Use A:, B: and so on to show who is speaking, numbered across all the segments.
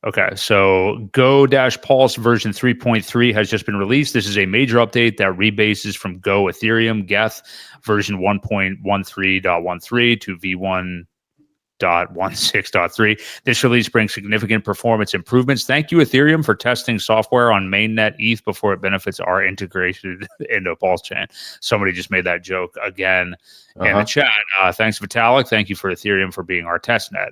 A: Okay, so Go-Pulse version 3.3 has just been released. This is a major update that rebases from Go Ethereum Geth version 1.13.13 to v1.16.3. This release brings significant performance improvements. Thank you, Ethereum, for testing software on mainnet ETH before it benefits our integration into PulseChain. Somebody just made that joke again in the chat. Thanks, Vitalik. Thank you for Ethereum for being our test net.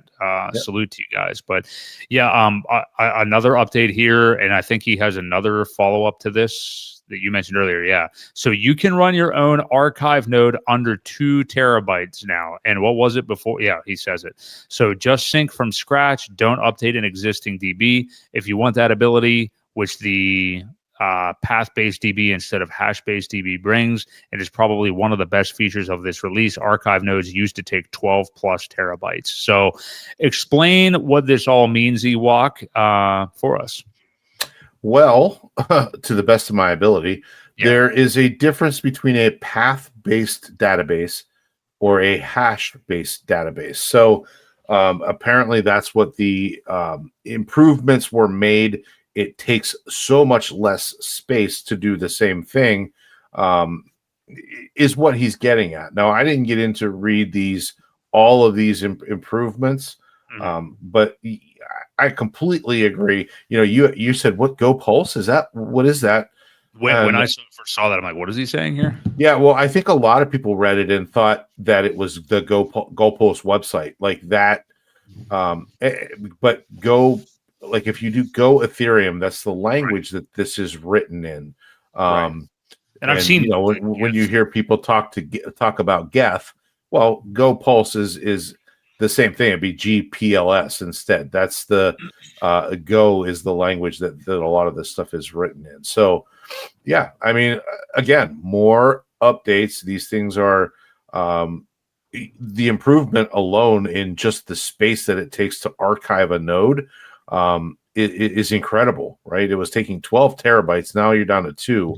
A: Salute to you guys. But yeah, another update here, and I think he has another follow-up to this that you mentioned earlier. Yeah. So you can run your own archive node under 2 terabytes now. And what was it before? Yeah, he says it. So just sync from scratch. Don't update an existing DB. If you want that ability, which the path-based DB instead of hash-based DB brings, it is probably one of the best features of this release. Archive nodes used to take 12 plus terabytes. So explain what this all means, Ewok, for us.
B: Well, to the best of my ability, there is a difference between a path-based database or a hash-based database. So apparently that's what the improvements were made. It takes so much less space to do the same thing, is what he's getting at. Now, I didn't get into read all of these improvements, but I completely agree. You know, you said what Go Pulse is that? What is that?
A: When I first saw that, I'm like, what is he saying here?
B: Yeah, well, I think a lot of people read it and thought that it was the Go Pulse website, like that. But Go, like if you do Go Ethereum, that's the language that this is written in. And I've seen, you know, when you hear people talk about Geth, well, Go Pulse is the same thing. It'd be GPLS instead. That's the Go is the language that a lot of this stuff is written in. So, yeah, I mean, again, more updates. These things are the improvement alone in just the space that it takes to archive a node is incredible, right? It was taking 12 terabytes. Now you're down to 2.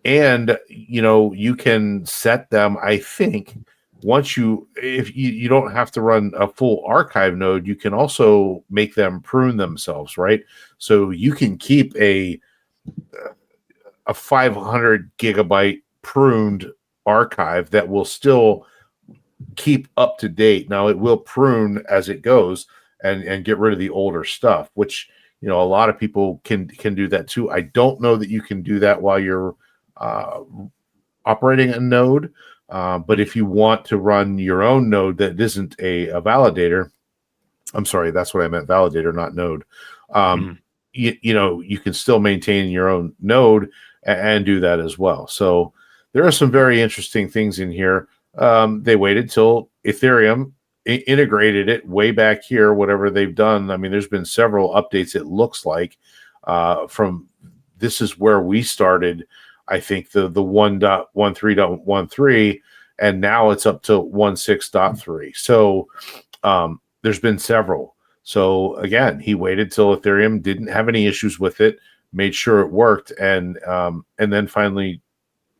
B: And, you know, you can set them, I think, if you don't have to run a full archive node, you can also make them prune themselves, right? So you can keep a 500 gigabyte pruned archive that will still keep up to date. Now it will prune as it goes and get rid of the older stuff, which, you know, a lot of people can do that too. I don't know that you can do that while you're operating a node. But if you want to run your own node that isn't a validator, I'm sorry, that's what I meant, validator, not node. You know, you can still maintain your own node and do that as well. So there are some very interesting things in here. They waited till Ethereum integrated it way back here, whatever they've done. I mean, there's been several updates, it looks like, from this is where we started. I think the 1.13.13, and now it's up to 1.6.3. So there's been several. So again, he waited till Ethereum didn't have any issues with it, made sure it worked, and then finally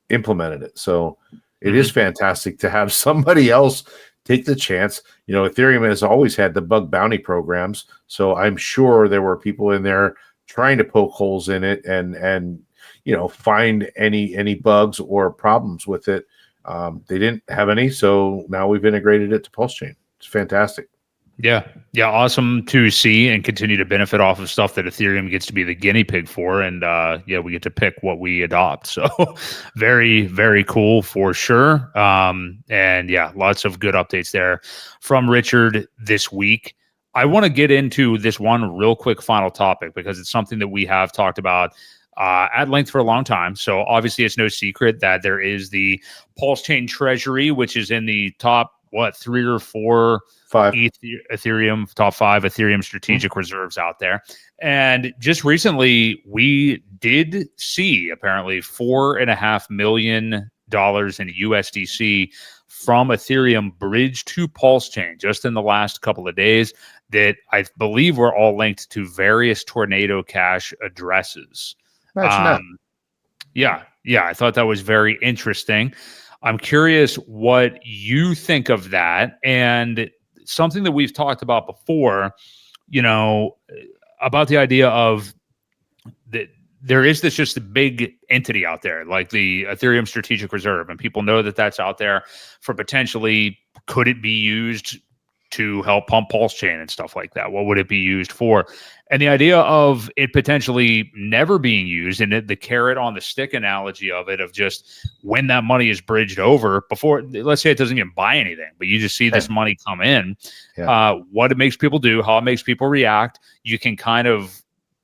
B: implemented it. So it is fantastic to have somebody else take the chance. You know, Ethereum has always had the bug bounty programs, so I'm sure there were people in there trying to poke holes in it and you know, find any bugs or problems with it. They didn't have any, so now we've integrated it to PulseChain. It's fantastic.
A: Yeah, awesome to see and continue to benefit off of stuff that Ethereum gets to be the guinea pig for, and we get to pick what we adopt. So very, very cool for sure. And yeah, lots of good updates there from Richard this week. I want to get into this one real quick final topic because it's something that we have talked about at length for a long time. So obviously it's no secret that there is the PulseChain treasury, which is in the top, 3 or 4 Ethereum, top 5 Ethereum strategic reserves out there. And just recently we did see apparently $4.5 million in USDC from Ethereum bridge to PulseChain just in the last couple of days that I believe were all linked to various Tornado Cash addresses. Yeah, I thought that was very interesting. I'm curious what you think of that, and something that we've talked about before. about the idea of that there is this just a big entity out there, like the Ethereum Strategic Reserve, and people know that that's out there for potentially, could it be used to help pump PulseChain and stuff like that? What would it be used for? And the idea of it potentially never being used, and the carrot on the stick analogy of it, of just when that money is bridged over before, let's say it doesn't even buy anything, but you just see this money come in, what it makes people do, how it makes people react, you can kind of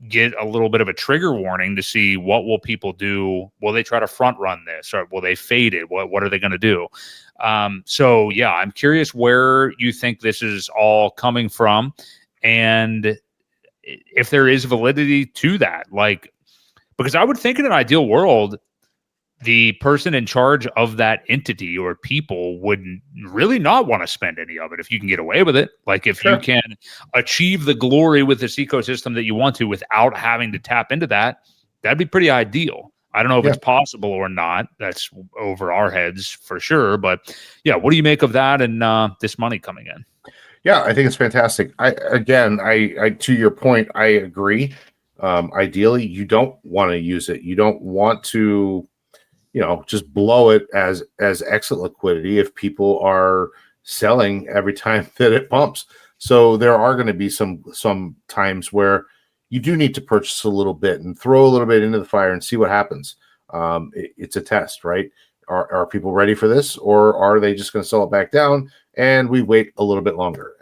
A: get a little bit of a trigger warning to see what will people do. Will they try to front run this, or will they fade it? What are they going to do? So yeah, I'm curious where you think this is all coming from, and if there is validity to that. Like, because I would think in an ideal world, the person in charge of that entity or people would really not want to spend any of it if you can get away with it. Like, if you can achieve the glory with this ecosystem that you want to without having to tap into that, that'd be pretty ideal. I don't know if it's possible or not. That's over our heads for sure. But yeah, what do you make of that and this money coming in?
B: Yeah, I think it's fantastic. I to your point, I agree. Ideally, you don't want to use it. You don't want to, just blow it as exit liquidity if people are selling every time that it pumps. So there are going to be some times where you do need to purchase a little bit and throw a little bit into the fire and see what happens. It's a test, right? Are people ready for this, or are they just going to sell it back down and we wait a little bit longer?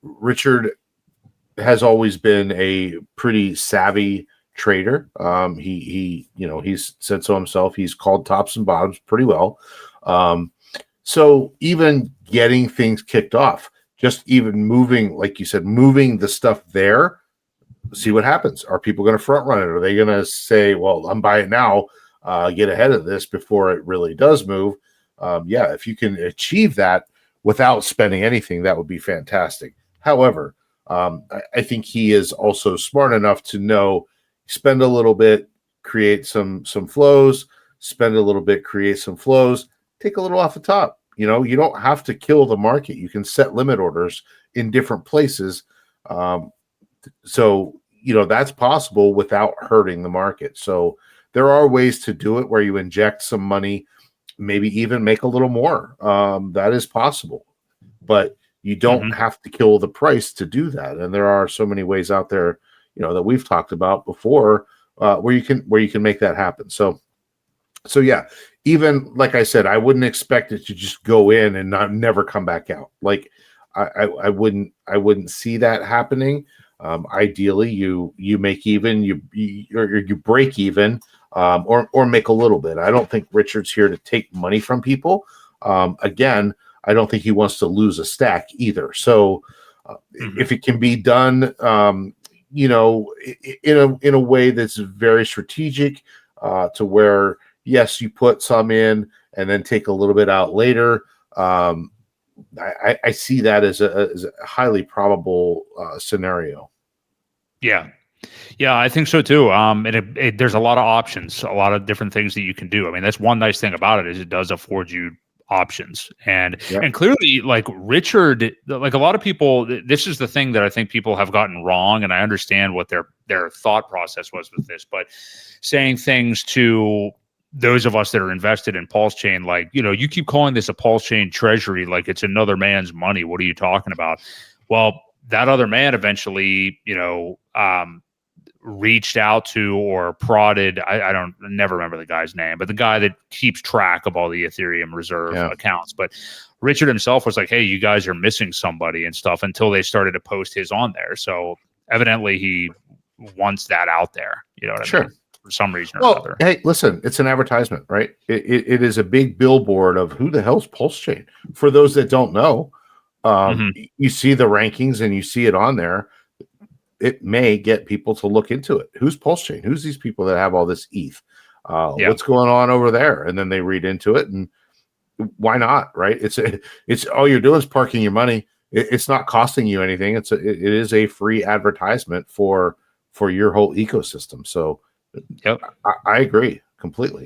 B: Richard has always been a pretty savvy trader. He's said so himself. He's called tops and bottoms pretty well. So even getting things kicked off, just even moving, like you said, moving the stuff there, see what happens. Are people going to front run it? Are they going to say, well, I'm buying now, get ahead of this before it really does move? If you can achieve that without spending anything, that would be fantastic. However, I think he is also smart enough to know, spend a little bit, create some flows, spend a little bit, create some flows, take a little off the top. You don't have to kill the market. You can set limit orders in different places. So that's possible without hurting the market. So there are ways to do it where you inject some money, maybe even make a little more. That is possible, but you don't have to kill the price to do that. And there are so many ways out there, that we've talked about before, where you can make that happen. So yeah, even like I said, I wouldn't expect it to just go in and never come back out. Like I wouldn't see that happening. Ideally, you make even, you break even, or make a little bit. I don't think Richard's here to take money from people. Again, I don't think he wants to lose a stack either. So if it can be done, in a way that's very strategic, to where, yes, you put some in and then take a little bit out later. I see that as a highly probable scenario.
A: Yeah, I think so too. And there's a lot of options, a lot of different things that you can do. I mean, that's one nice thing about it, is it does afford you options. And clearly, like Richard, like a lot of people, this is the thing that I think people have gotten wrong, and I understand what their thought process was with this, but saying things to those of us that are invested in PulseChain, like, you keep calling this a PulseChain treasury, like it's another man's money. What are you talking about? Well, that other man eventually, reached out to or prodded, I don't never remember the guy's name, but the guy that keeps track of all the Ethereum reserve accounts. But Richard himself was like, hey, you guys are missing somebody and stuff, until they started to post his on there. So evidently he wants that out there. You know what I mean? For some reason or another.
B: Hey, listen, it's an advertisement, right? It is a big billboard of who the hell's PulseChain. For those that don't know, you see the rankings and you see it on there. It may get people to look into it. Who's PulseChain? Who's these people that have all this ETH? What's going on over there? And then they read into it, and why not? Right? It's all you're doing is parking your money. It's not costing you anything. It is a free advertisement for your whole ecosystem. So I agree completely.